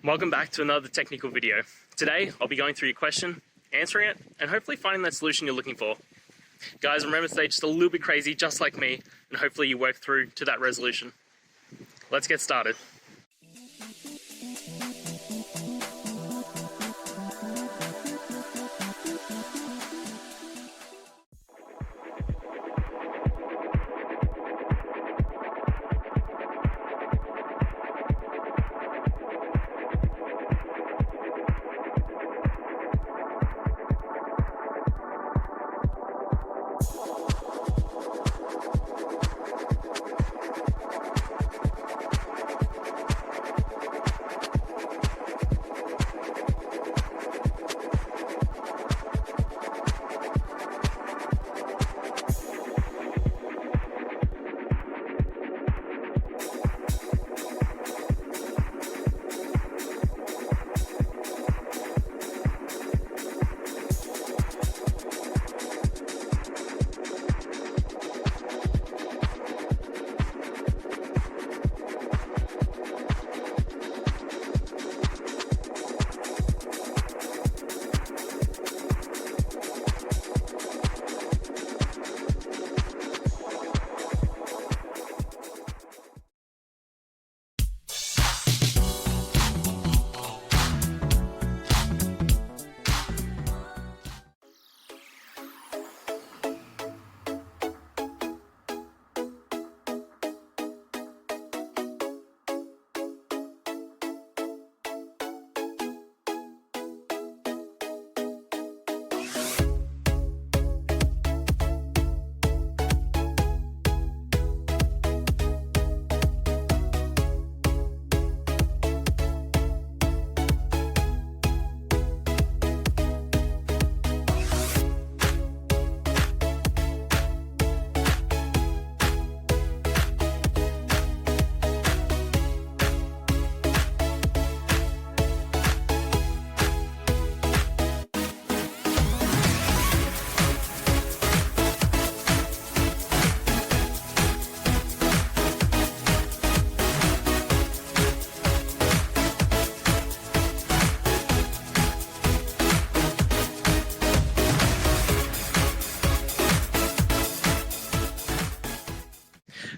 Welcome back to another technical video. Today, I'll be going through your question, answering it, and hopefully finding that solution you're looking for. Guys, remember to stay just a little bit crazy, just like me, and hopefully you work through to that resolution. Let's get started.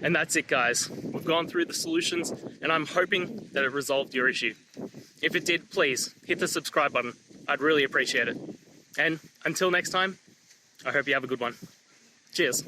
And that's it, guys. We've gone through the solutions and I'm hoping that it resolved your issue. If it did, please hit the subscribe button. I'd really appreciate it. And until next time, I hope you have a good one. Cheers.